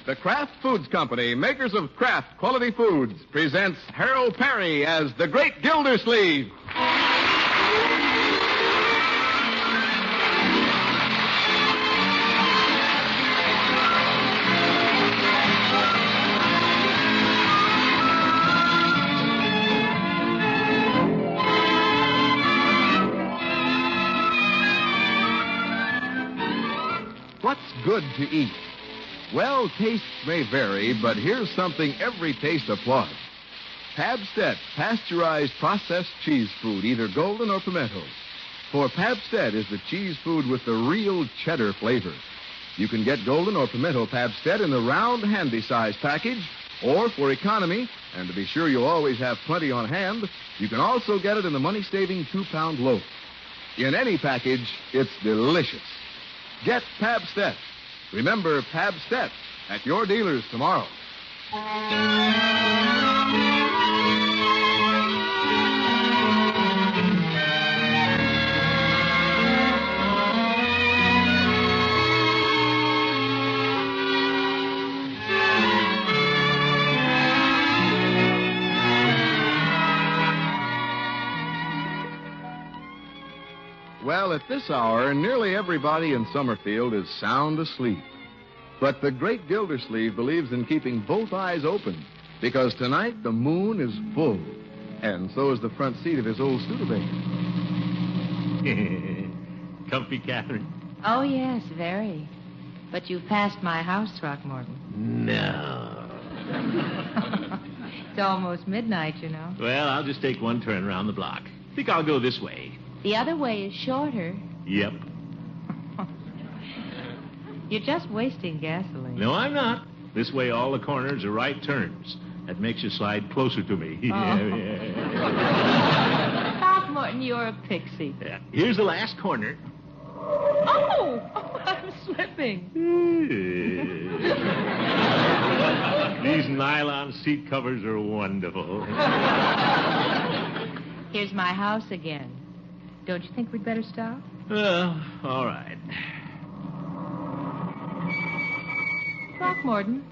The Kraft Foods Company, makers of Kraft Quality Foods, presents Harold Perry as the Great Gildersleeve. What's good to eat? Well, tastes may vary, but here's something every taste applauds. Pabst-ett, pasteurized processed cheese food, either golden or pimento. For Pabst-ett is the cheese food with the real cheddar flavor. You can get golden or pimento Pabst-ett in the round, handy-size package, or for economy, and to be sure you'll always have plenty on hand, you can also get it in the money-saving 2-pound loaf. In any package, it's delicious. Get Pabst-ett. Remember Pabst-ett at your dealers tomorrow. Well, at this hour, nearly everybody in Summerfield is sound asleep. But the Great Gildersleeve believes in keeping both eyes open, because tonight the moon is full, and so is the front seat of his old Studebaker. Comfy, Catherine? Oh, yes, very. But you've passed my house, Throckmorton. No. It's almost midnight, you know. Well, I'll just take one turn around the block. Think I'll go this way. The other way is shorter. Yep. You're just wasting gasoline. No, I'm not. This way all the corners are right turns. That makes you slide closer to me. Throckmorton, you're a pixie. Yeah. Here's the last corner. Oh, I'm slipping. These nylon seat covers are wonderful. Here's my house again. Don't you think we'd better stop? Well, all right. Throckmorton,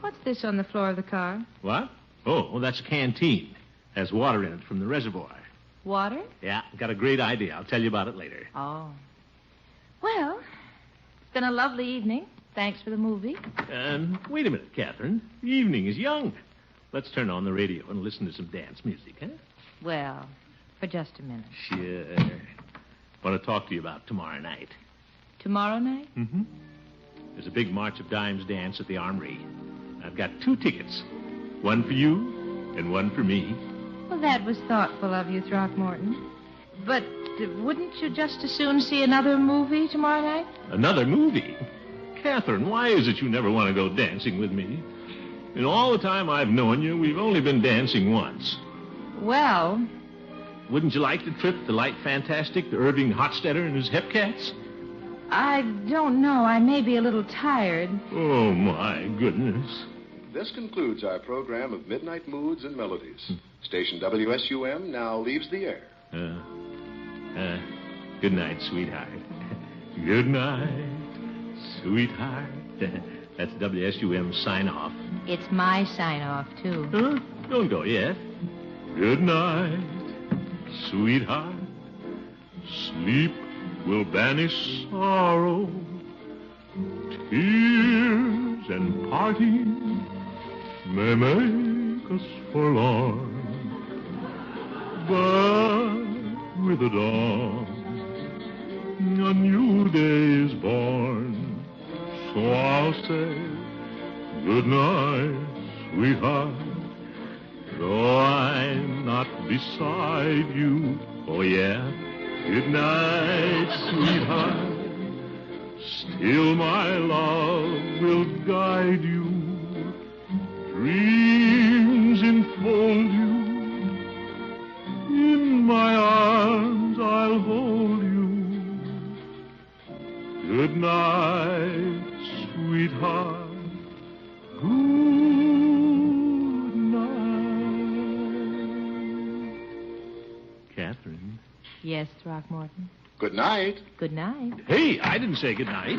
what's this on the floor of the car? What? Oh, well, that's a canteen. Has water in it from the reservoir. Water? Yeah, got a great idea. I'll tell you about it later. Oh. Well, it's been a lovely evening. Thanks for the movie. Wait a minute, Catherine. The evening is young. Let's turn on the radio and listen to some dance music, huh? Well, for just a minute. Sure. Want to talk to you about tomorrow night. Tomorrow night? Mm-hmm. There's a big March of Dimes dance at the Armory. I've got 2 tickets. One for you and one for me. Well, that was thoughtful of you, Throckmorton. But wouldn't you just as soon see another movie tomorrow night? Another movie? Catherine, why is it you never want to go dancing with me? In all the time I've known you, we've only been dancing once. Well... Wouldn't you like the trip to Light Fantastic, to Irving Hofstadter and his Hepcats? I don't know. I may be a little tired. Oh, my goodness. This concludes our program of Midnight Moods and Melodies. Station WSUM now leaves the air. Good night, sweetheart. Good night, sweetheart. That's WSUM sign-off. It's my sign-off, too. Huh? Don't go yet. Good night, sweetheart. Sleep will banish sorrow. Tears and parting may make us forlorn. But with the dawn, a new day is born. So I'll say good night, sweetheart. Though I'm not beside you, oh yeah, good night, sweetheart. Still my love will guide you. Dreams enfold you. In my arms I'll hold you. Good night, sweetheart. Good night. Catherine. Yes, Throckmorton. Good night. Good night. Hey, I didn't say good night.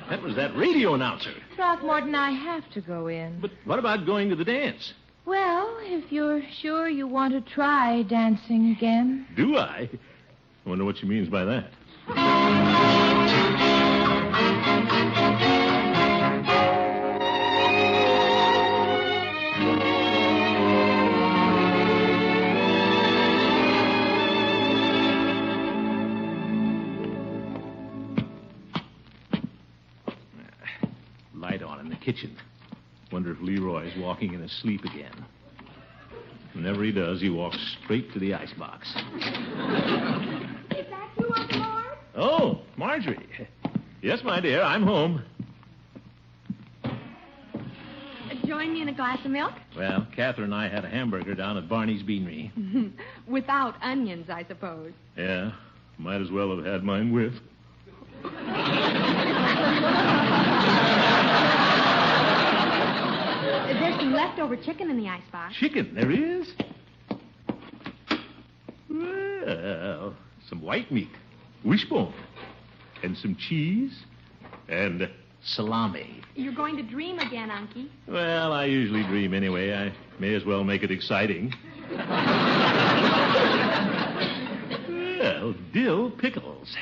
That was that radio announcer. Throckmorton, I have to go in. But what about going to the dance? Well, if you're sure you want to try dancing again. Do I? I wonder what she means by that. Light on in the kitchen. Wonder if Leroy's walking in his sleep again. Whenever he does, he walks straight to the icebox. Is that you, Uncle Mort? Oh, Marjorie. Yes, my dear, I'm home. Join me in a glass of milk? Well, Catherine and I had a hamburger down at Barney's Beanery. Without onions, I suppose. Yeah, might as well have had mine with. There's some leftover chicken in the icebox. Chicken, there is? Well, some white meat, wishbone, and some cheese, and salami. You're going to dream again, Unky. Well, I usually dream anyway. I may as well make it exciting. Well, dill pickles.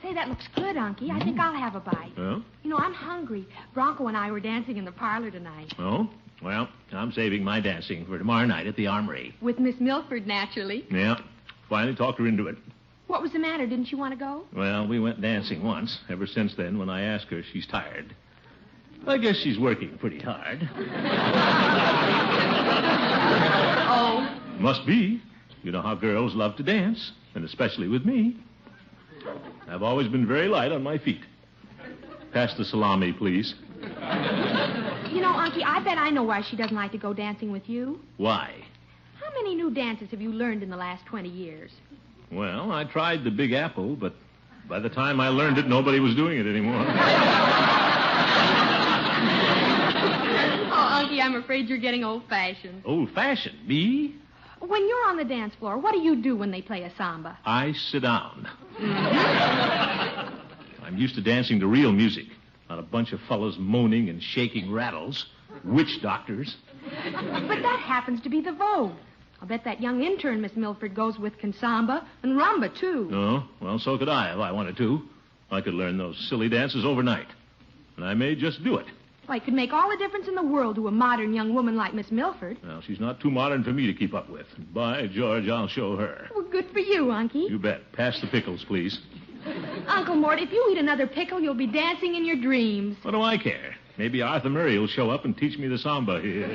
Say, that looks good, Unky. I think I'll have a bite. Oh? You know, I'm hungry. Bronco and I were dancing in the parlor tonight. Oh? Well, I'm saving my dancing for tomorrow night at the Armory. With Miss Milford, naturally. Yeah, finally talked her into it. What was the matter? Didn't you want to go? Well, we went dancing once. Ever since then, when I ask her, she's tired. I guess she's working pretty hard. Oh. Must be. You know how girls love to dance, and especially with me. I've always been very light on my feet. Pass the salami, please. You know, Unky, I bet I know why she doesn't like to go dancing with you. Why? How many new dances have you learned in the last 20 years? Well, I tried the Big Apple, but by the time I learned it, nobody was doing it anymore. Oh, Unky, I'm afraid you're getting old-fashioned. Old-fashioned? Me? When you're on the dance floor, what do you do when they play a samba? I sit down. I'm used to dancing to real music, not a bunch of fellas moaning and shaking rattles. Witch doctors. But that happens to be the vogue. I'll bet that young intern Miss Milford goes with can samba and rumba, too. Oh, well, so could I if I wanted to. I could learn those silly dances overnight. And I may just do it. Why, it could make all the difference in the world to a modern young woman like Miss Milford. Well, she's not too modern for me to keep up with. By George, I'll show her. Well, good for you, Unky. You bet. Pass the pickles, please. Uncle Mort, if you eat another pickle, you'll be dancing in your dreams. What do I care? Maybe Arthur Murray will show up and teach me the samba here.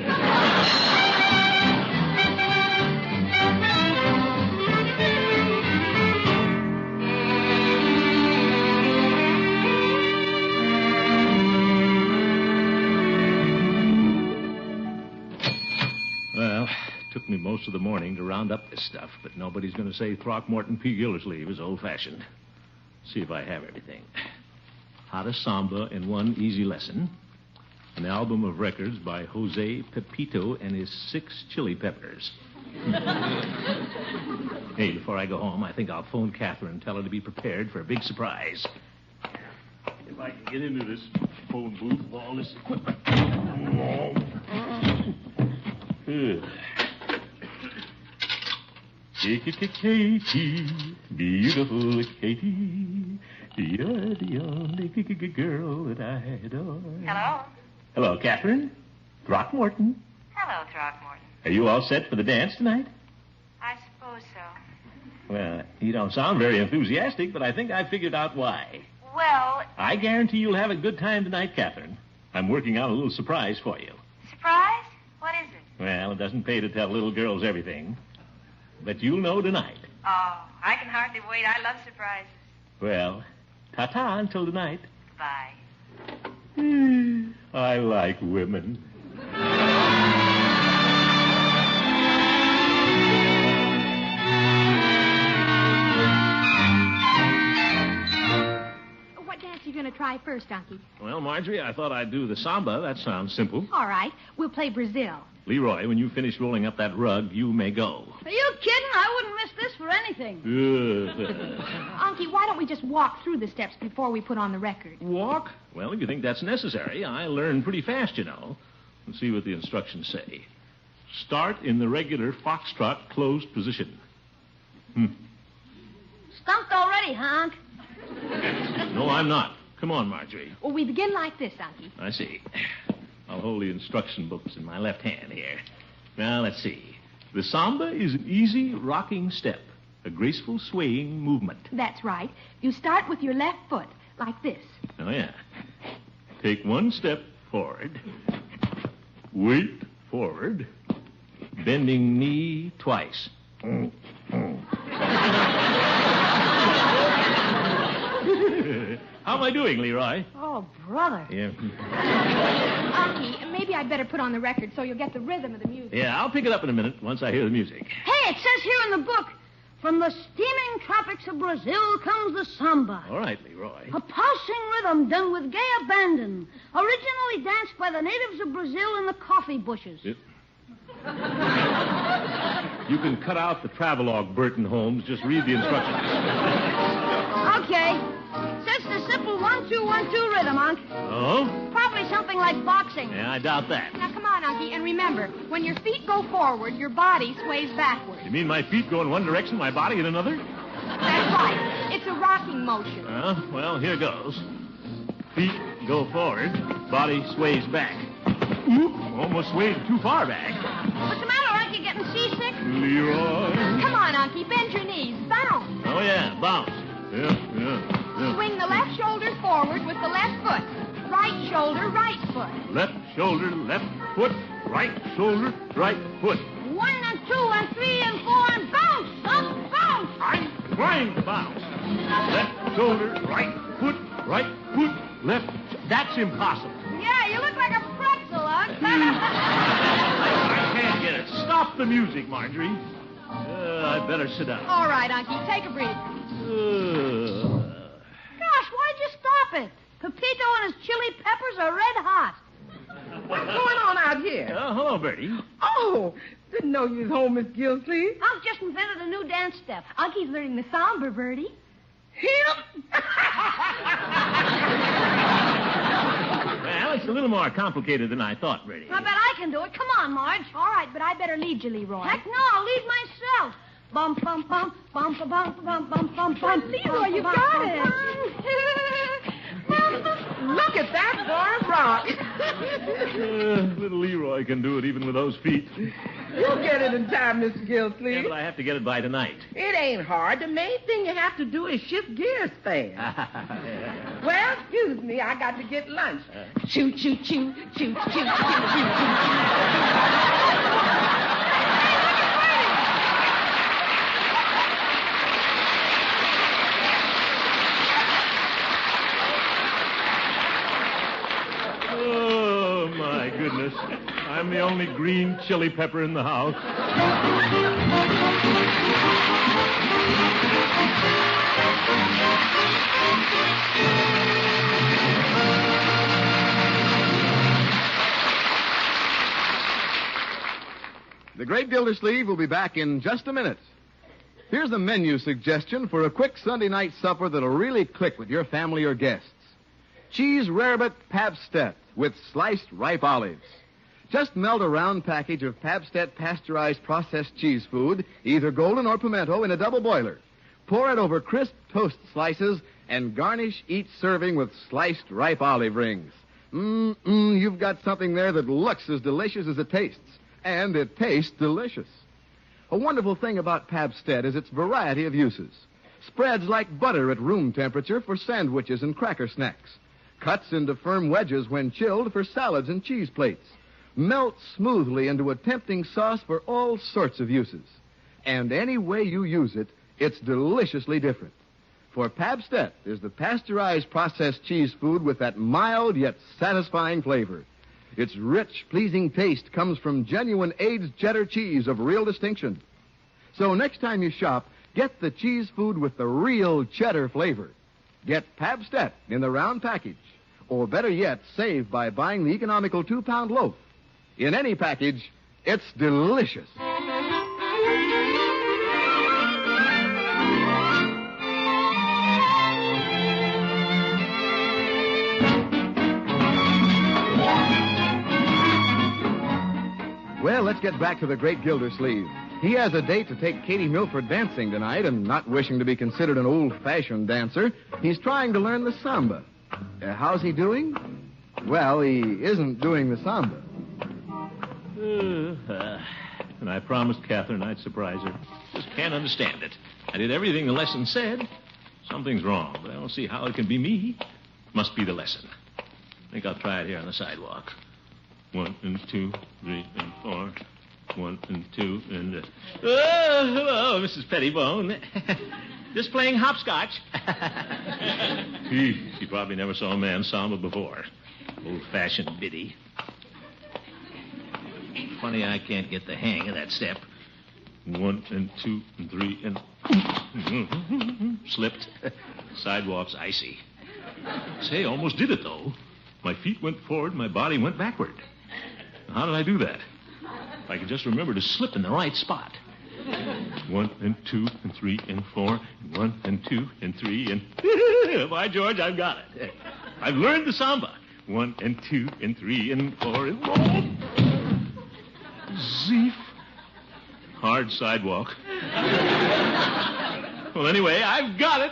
Well, it took me most of the morning to round up this stuff, but nobody's going to say Throckmorton P. Gildersleeve is old-fashioned. See if I have everything. How to Samba in One Easy Lesson. An album of records by Jose Pepito and his 6 chili peppers. Hey, before I go home, I think I'll phone Catherine and tell her to be prepared for a big surprise. If I can get into this phone booth with all this equipment. Katie, beautiful Katie, you're the only girl that I adore. Hello? Hello, Catherine. Throckmorton. Hello, Throckmorton. Are you all set for the dance tonight? I suppose so. Well, you don't sound very enthusiastic, but I think I figured out why. Well, I guarantee you'll have a good time tonight, Catherine. I'm working on a little surprise for you. surprise? What is it? Well, it doesn't pay to tell little girls everything. But you'll know tonight. Oh, I can hardly wait. I love surprises. Well, ta-ta until tonight. Bye. I like women. What dance are you going to try first, Unky? Well, Marjorie, I thought I'd do the samba. That sounds simple. All right. We'll play Brazil. Leroy, when you finish rolling up that rug, you may go. Are you kidding? I wouldn't miss this for anything. Unky, why don't we just walk through the steps before we put on the record? Walk? Well, if you think that's necessary, I learn pretty fast, you know. Let's see what the instructions say. Start in the regular foxtrot closed position. Stumped already, Honk. No, I'm not. Come on, Marjorie. Well, we begin like this, Unky. I see. I'll hold the instruction books in my left hand here. Now, let's see. The samba is an easy rocking step, a graceful swaying movement. That's right. You start with your left foot, like this. Oh, yeah. Take one step forward. Weight forward. Bending knee twice. How am I doing, Leroy? Oh, brother. Yeah. Unky, maybe I'd better put on the record so you'll get the rhythm of the music. Yeah, I'll pick it up in a minute once I hear the music. Hey, it says here in the book, from the steaming tropics of Brazil comes the samba. All right, Leroy. A pulsing rhythm done with gay abandon, originally danced by the natives of Brazil in the coffee bushes. You can cut out the travelogue, Burton Holmes. Just read the instructions. Okay. Says the simple 1-2-1-2 rhythm, Unc. Oh? Probably something like boxing. Yeah, I doubt that. Now, come on, Unky, and remember, when your feet go forward, your body sways backward. You mean my feet go in one direction, my body in another? That's right. It's a rocking motion. Well, here goes. Feet go forward, body sways back. Oop, almost swayed too far back. What's the matter, Unc? You getting seasick? Leroy. Come on, Unky, bend your knees. Bounce. Oh, yeah, bounce. Yeah. Swing the left shoulder forward with the left foot. Right shoulder, right foot. Left shoulder, left foot. Right shoulder, right foot. 1 and 2 and 3 and 4 and bounce, Unc, bounce. I'm trying to bounce. Left shoulder, right foot, left. That's impossible. Yeah, you look like a pretzel, Unc. I can't get it. Stop the music, Marjorie. I'd better sit down. All right, Unky, take a breather. Gosh, why'd you stop it? Pepito and his chili peppers are red hot. What's going on out here? Hello, Bertie. Oh, didn't know you was home, Miss Gildy. Unc just invented a new dance step. Unky's learning the samba, Bertie. Him? Well, it's a little more complicated than I thought, Bertie. I bet I can do it. Come on, Marge. All right, but I better lead you, Leroy. Heck no, I'll lead myself. Bum, bum, bum, bum, bum, bum, bum, bum, bum, bum. Leroy, you got it. Look at that boy rock. Little Leroy can do it even with those feet. You'll get it in time, Miss Gildy. Yeah, but I have to get it by tonight. It ain't hard. The main thing you have to do is shift gears fast. Well, excuse me, I got to get lunch. Choo, choo, choo, choo, choo, choo, choo, choo. Oh, my goodness. I'm the only green chili pepper in the house. The Great Gildersleeve will be back in just a minute. Here's a menu suggestion for a quick Sunday night supper that'll really click with your family or guests. Cheese rarebit Pabstet with sliced ripe olives. Just melt a round package of Pabstet pasteurized processed cheese food, either golden or pimento, in a double boiler. Pour it over crisp toast slices and garnish each serving with sliced ripe olive rings. You've got something there that looks as delicious as it tastes. And it tastes delicious. A wonderful thing about Pabstet is its variety of uses. Spreads like butter at room temperature for sandwiches and cracker snacks. Cuts into firm wedges when chilled for salads and cheese plates. Melts smoothly into a tempting sauce for all sorts of uses. And any way you use it, it's deliciously different. For Pabstet is the pasteurized processed cheese food with that mild yet satisfying flavor. Its rich, pleasing taste comes from genuine aged cheddar cheese of real distinction. So next time you shop, get the cheese food with the real cheddar flavor. Get Pabstet in the round package. Or better yet, save by buying the economical 2-pound loaf. In any package, it's delicious. Well, let's get back to the great Gildersleeve. He has a date to take Katie Milford dancing tonight, and not wishing to be considered an old-fashioned dancer, he's trying to learn the samba. How's he doing? Well, he isn't doing the samba. And I promised Catherine I'd surprise her. Just can't understand it. I did everything the lesson said. Something's wrong, but I don't see how it can be me. Must be the lesson. I think I'll try it here on the sidewalk. 1 and 2, 3 and 4. 1 and 2 and... Oh, hello, Mrs. Pettibone. Just playing hopscotch. She probably never saw a man samba before. Old-fashioned biddy. Funny I can't get the hang of that step. 1 and 2 and 3 and... Slipped. Sidewalk's icy. Say, almost did it, though. My feet went forward, my body went backward. How did I do that? If I could just remember to slip in the right spot. 1 and 2 and 3 and 4. 1 and 2 and 3 and... By George, I've got it. I've learned the samba. 1 and 2 and 3 and 4 and... Zeef. Hard sidewalk. Well, anyway, I've got it.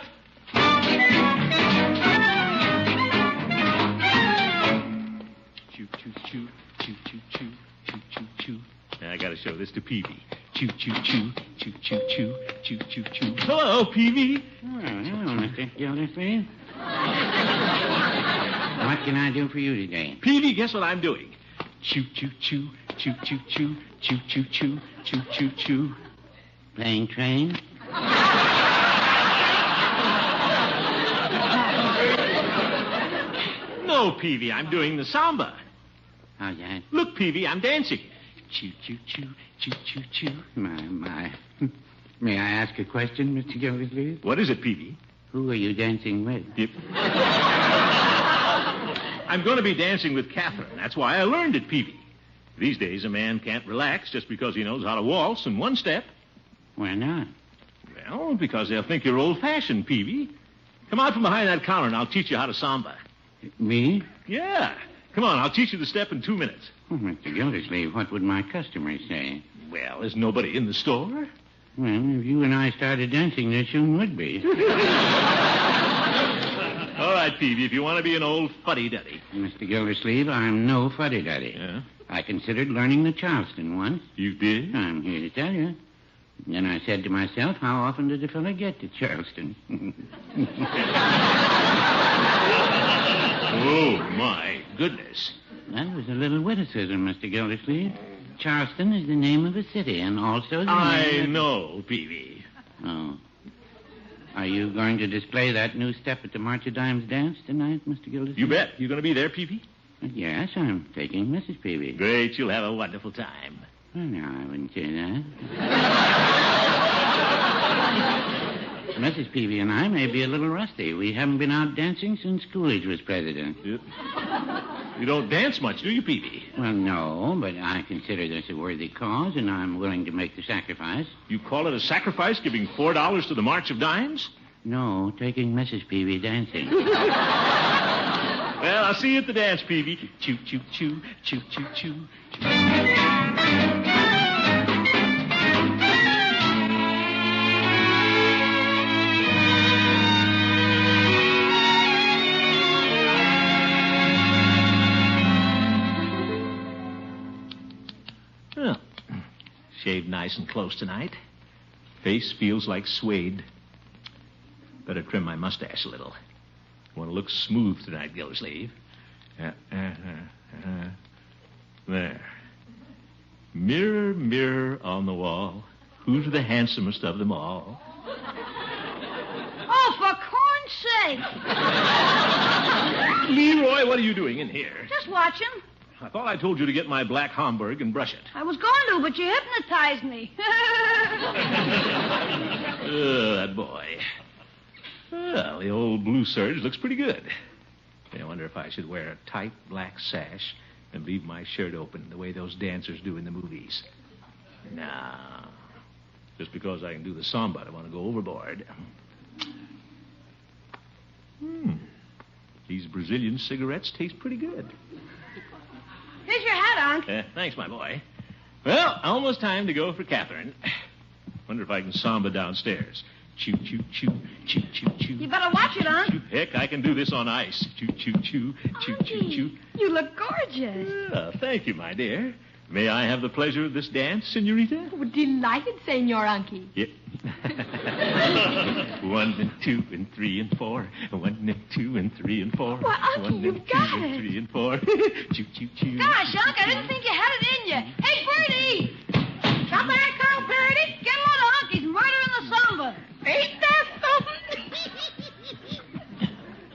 Choo, choo, choo, choo, choo, choo, choo, choo, choo. Now, I got to show this to Peavy. Choo, choo, choo, choo, choo, choo, choo, choo, choo. Hello, Peavy. Oh, hello, Mr. Gildersleeve. What can I do for you today? Peavy, guess what I'm doing? Choo, choo, choo, choo, choo, choo, choo, choo, choo, choo, choo, choo. Playing train? No, Peavy, I'm doing the samba. How's that? Look, Peavy, I'm dancing. Choo, choo, choo, choo, choo, choo. My. May I ask a question, Mr. Gildersleeve? What is it, Peavy? Who are you dancing with? I'm going to be dancing with Catherine. That's why I learned it, Peavy. These days, a man can't relax just because he knows how to waltz in one step. Why not? Well, because they'll think you're old-fashioned, Peavy. Come out from behind that counter and I'll teach you how to samba. Me? Yeah. Come on, I'll teach you the step in 2 minutes. Oh, Mr. Gildersleeve, what would my customers say? Well, there's nobody in the store. Well, if you and I started dancing, there soon would be. All right, Peavy, if you want to be an old fuddy-duddy. Mr. Gildersleeve, I'm no fuddy-duddy. Yeah? I considered learning the Charleston once. You did? I'm here to tell you. Then I said to myself, how often did a fella get to Charleston? Oh, my goodness. That was a little witticism, Mr. Gildersleeve. Charleston is the name of a city, and also the I know, Peavy. Oh. Are you going to display that new step at the March of Dimes dance tonight, Mr. Gildersleeve? You bet. You going to be there, Peavy? Yes, I'm taking Mrs. Peavy. Great. You'll have a wonderful time. Well, no, I wouldn't say that. Mrs. Peavy and I may be a little rusty. We haven't been out dancing since Coolidge was president. Yep. You don't dance much, do you, Peavy? Well, no, but I consider this a worthy cause, and I'm willing to make the sacrifice. You call it a sacrifice, giving $4 to the March of Dimes? No, taking Mrs. Peavy dancing. Well, I'll see you at the dance, Peavy. Choo, choo, choo, choo, choo, choo. Well, shaved nice and close tonight. Face feels like suede. Better trim my mustache a little. Want to look smooth tonight, Gildersleeve. There. Mirror, mirror on the wall, who's the handsomest of them all? Oh, for corn's sake. Leroy, what are you doing in here? Just watching. I thought I told you to get my black Homburg and brush it. I was going to, but you hypnotized me. That boy. Well, the old blue serge looks pretty good. I wonder if I should wear a tight black sash and leave my shirt open the way those dancers do in the movies. Nah. Just because I can do the samba, I don't want to go overboard. These Brazilian cigarettes taste pretty good. Here's your hat, Unc. Thanks, my boy. Well, almost time to go for Catherine. Wonder if I can samba downstairs. Choo, choo, choo, choo, choo, choo. You better watch it, Unc. Choo. Heck, I can do this on ice. Choo, choo, choo, choo, choo, choo. You look gorgeous. Thank you, my dear. May I have the pleasure of this dance, senorita? Oh, delighted, Senor Unky. Yep. 1 and 2 and 3 and 4. 1 and 2 and 3 and 4. Why, Unky, 1 and you've 2 got and it. 3 and 4. Choo, choo, choo. Gosh, Unc, I didn't think you had it in you. Hey, Bertie! Come back home, Bertie. Get a load of Unky's murdering the samba. Ain't that something?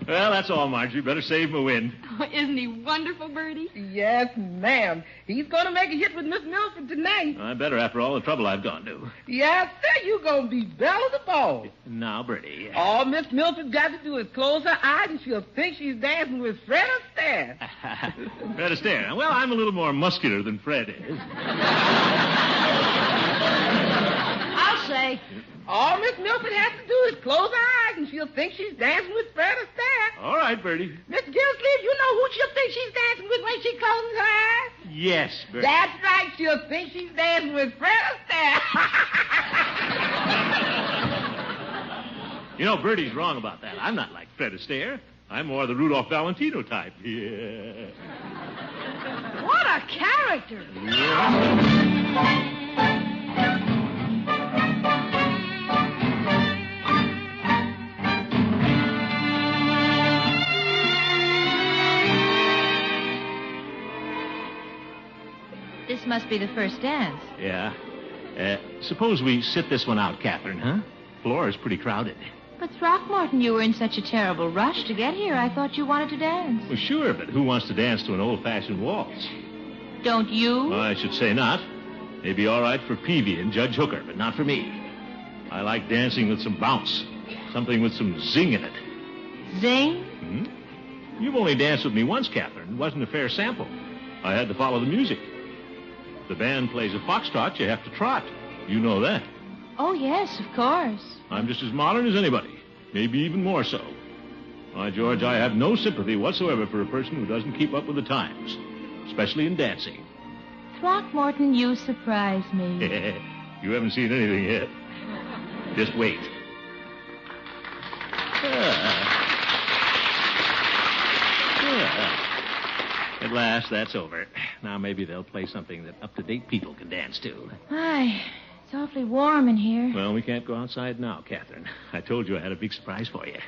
Well, that's all, Marjorie. Better save my wind. Oh, isn't he wonderful, Bertie? Yes, ma'am. He's going to make a hit with Miss Milford tonight. I better after all the trouble I've gone to. Yes, sir. You're going to be belle of the ball. Now, Bertie. All Miss Milford got to do is close her eyes and she'll think she's dancing with Fred Astaire. Fred Astaire. Well, I'm a little more muscular than Fred is. I'll say. All Miss Milford has to do is close her eyes and she'll think she's dancing with Fred Astaire. All right, Bertie. Miss Gilsleeve, you know who she'll think she's dancing with when she closes her eyes? Yes, Bertie. That's right. She'll think she's dancing with Fred Astaire. You know, Bertie's wrong about that. I'm not like Fred Astaire. I'm more the Rudolph Valentino type. Yeah. What a character. This must be the first dance. Yeah. Suppose we sit this one out, Catherine, huh? Floor is pretty crowded. But Throckmorton, you were in such a terrible rush to get here. I thought you wanted to dance. Well, sure, but who wants to dance to an old-fashioned waltz? Don't you? Well, I should say not. They'd be all right for Peavy and Judge Hooker, but not for me. I like dancing with some bounce, something with some zing in it. Zing? Hmm? You've only danced with me once, Catherine. It wasn't a fair sample. I had to follow the music. If the band plays a foxtrot, you have to trot. You know that. Oh, yes, of course. I'm just as modern as anybody, maybe even more so. Why, George, I have no sympathy whatsoever for a person who doesn't keep up with the times, especially in dancing. Throckmorton, you surprise me. You haven't seen anything yet. Just wait. At last, that's over. Now maybe they'll play something that up-to-date people can dance to. Hi. It's awfully warm in here. Well, we can't go outside now, Catherine. I told you I had a big surprise for you.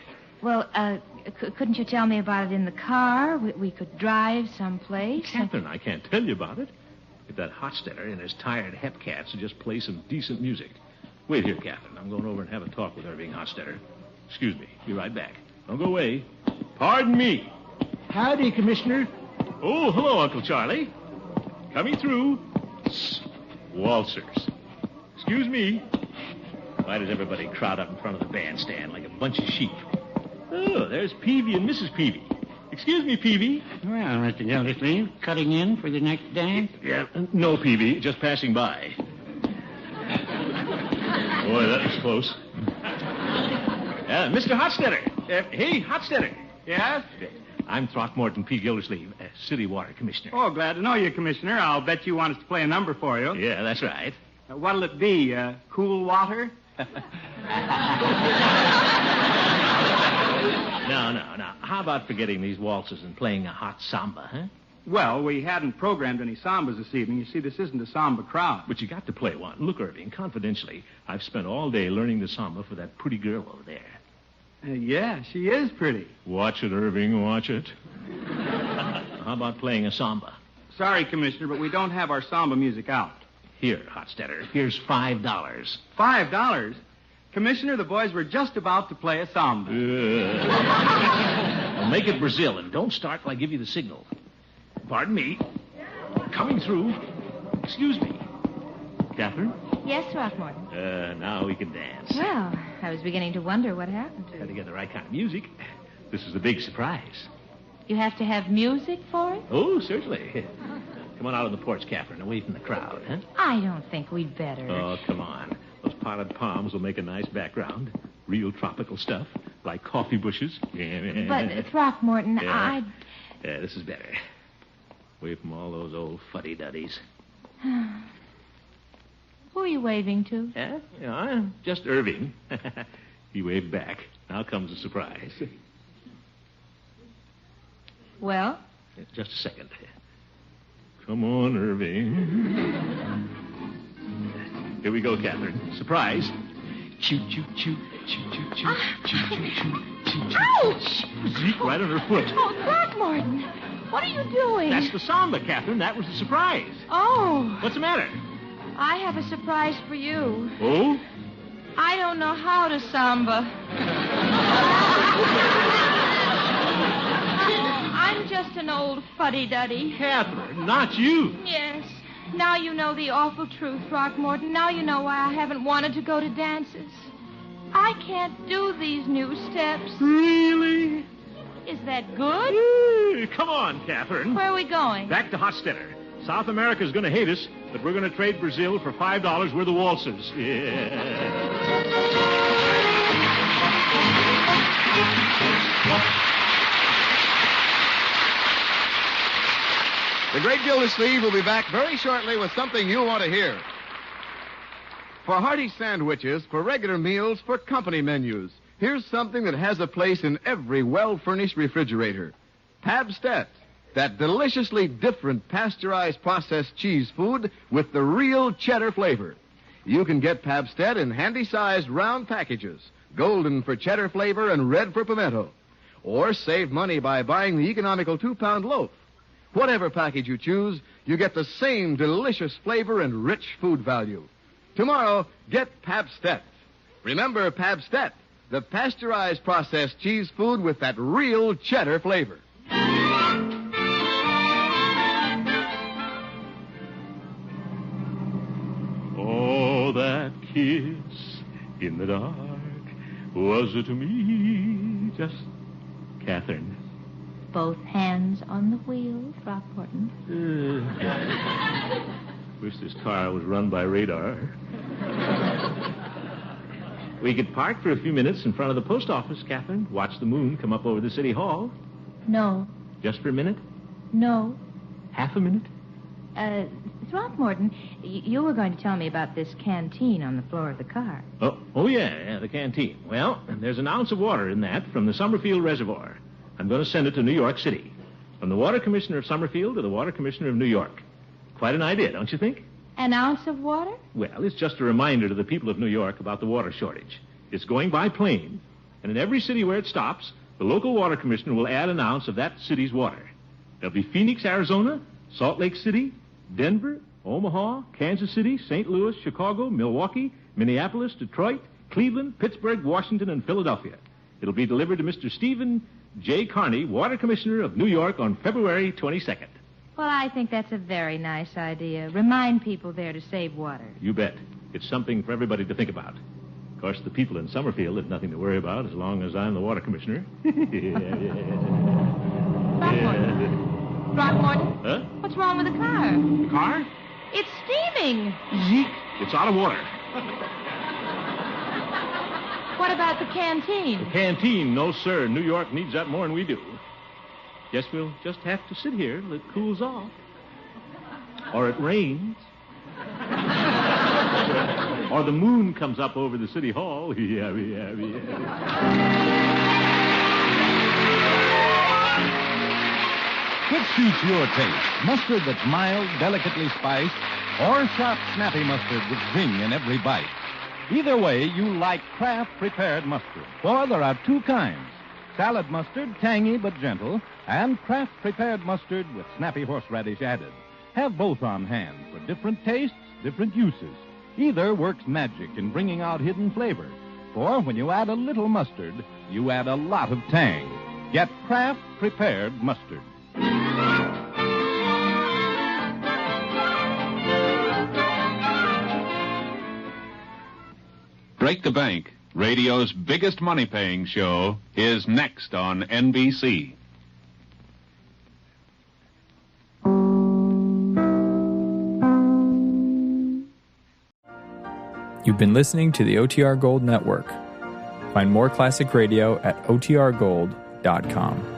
Well, couldn't you tell me about it in the car? We could drive someplace. Catherine, I can't tell you about it. If that Hotstetter and his tired hep cats will just play some decent music. Wait here, Catherine. I'm going over and have a talk with Irving Hotstetter. Excuse me. Be right back. Don't go away. Pardon me. Howdy, Commissioner. Oh, hello, Uncle Charlie. Coming through. Waltzers. Excuse me. Why does everybody crowd up in front of the bandstand like a bunch of sheep? Oh, there's Peavy and Mrs. Peavy. Excuse me, Peavy. Well, Mr. Gildersleeve, cutting in for the next dance? Yeah, no, Peavy, just passing by. Boy, that was close. Mr. Hotstetter. Hey, Hotstetter. Yes? I'm Throckmorton P. Gildersleeve, City Water Commissioner. Oh, glad to know you, Commissioner. I'll bet you want us to play a number for you. Yeah, that's right. What'll it be? Cool water? No. How about forgetting these waltzes and playing a hot samba, huh? Well, we hadn't programmed any sambas this evening. You see, this isn't a samba crowd. But you got to play one. Look, Irving, confidentially, I've spent all day learning the samba for that pretty girl over there. Yeah, she is pretty. Watch it, Irving, watch it. How about playing a samba? Sorry, Commissioner, but we don't have our samba music out. Here, Hotstetter, here's $5. $5? Commissioner, the boys were just about to play a samba. Well, make it Brazil, and don't start till I give you the signal. Pardon me. Coming through. Excuse me. Catherine? Yes, Throckmorton. Now we can dance. Well, I was beginning to wonder what happened to Had to you. get the right kind of music. This is a big surprise. You have to have music for it? Oh, certainly. Come on out on the porch, Catherine, away from the crowd, huh? I don't think we'd better. Oh, come on. Those potted palms will make a nice background. Real tropical stuff, like coffee bushes. But, Throckmorton, Yeah, this is better. Away from all those old fuddy-duddies. Who are you waving to? Yeah, just Irving. He waved back. Now comes the surprise. Well? Just a second. Come on, Irving. Here we go, Catherine. Surprise. Choo, choo, choo, choo, choo, choo, choo, choo, choo, choo. Ouch! Zeke right on her foot. Oh, Throckmorton, what are you doing? That's the samba, Catherine. That was the surprise. Oh, What's the matter? I have a surprise for you. Oh? I don't know how to samba. I'm just an old fuddy-duddy. Catherine, not you. Yes. Now you know the awful truth, Throckmorton. Now you know why I haven't wanted to go to dances. I can't do these new steps. Really? Is that good? Hey, come on, Catherine. Where are we going? Back to Hostetler. South America's going to hate us, but we're going to trade Brazil for $5 worth of waltzes. Yeah. The Great Gildersleeve will be back very shortly with something you'll want to hear. For hearty sandwiches, for regular meals, for company menus, here's something that has a place in every well-furnished refrigerator. Pabstet, that deliciously different pasteurized processed cheese food with the real cheddar flavor. You can get Pabstet in handy-sized round packages, golden for cheddar flavor and red for pimento. Or save money by buying the economical 2-pound loaf. Whatever package you choose, you get the same delicious flavor and rich food value. Tomorrow, get Pabstet. Remember Pabstet, the pasteurized processed cheese food with that real cheddar flavor. Oh, that kiss in the dark was to me just Catherine. Both hands on the wheel, Throckmorton. Wish this car was run by radar. We could park for a few minutes in front of the post office, Catherine. Watch the moon come up over the city hall. No. Just for a minute? No. Half a minute? Throckmorton, you were going to tell me about this canteen on the floor of the car. Oh yeah, the canteen. Well, there's an ounce of water in that from the Summerfield Reservoir. I'm going to send it to New York City. From the Water Commissioner of Summerfield to the Water Commissioner of New York. Quite an idea, don't you think? An ounce of water? Well, it's just a reminder to the people of New York about the water shortage. It's going by plane, and in every city where it stops, the local water commissioner will add an ounce of that city's water. There'll be Phoenix, Arizona, Salt Lake City, Denver, Omaha, Kansas City, St. Louis, Chicago, Milwaukee, Minneapolis, Detroit, Cleveland, Pittsburgh, Washington, and Philadelphia. It'll be delivered to Mr. Stephen J. Carney, Water Commissioner of New York, on February 22nd. Well, I think that's a very nice idea. Remind people there to save water. You bet. It's something for everybody to think about. Of course, the people in Summerfield have nothing to worry about as long as I'm the Water Commissioner. Throckmorton? Huh? What's wrong with the car? The car? It's steaming. Zeke, it's out of water. What about the canteen? The canteen, no, sir. New York needs that more than we do. Guess we'll just have to sit here till it cools off. Or it rains. Or the moon comes up over the city hall. Which suits your taste? Mustard that's mild, delicately spiced, or sharp, snappy mustard with zing in every bite? Either way, you like Kraft prepared mustard. For there are two kinds. Salad mustard, tangy but gentle, and Kraft prepared mustard with snappy horseradish added. Have both on hand for different tastes, different uses. Either works magic in bringing out hidden flavor. For when you add a little mustard, you add a lot of tang. Get Kraft prepared mustard. Break the bank. Radio's biggest money-paying show is next on NBC. You've been listening to the OTR Gold Network. Find more classic radio at otrgold.com.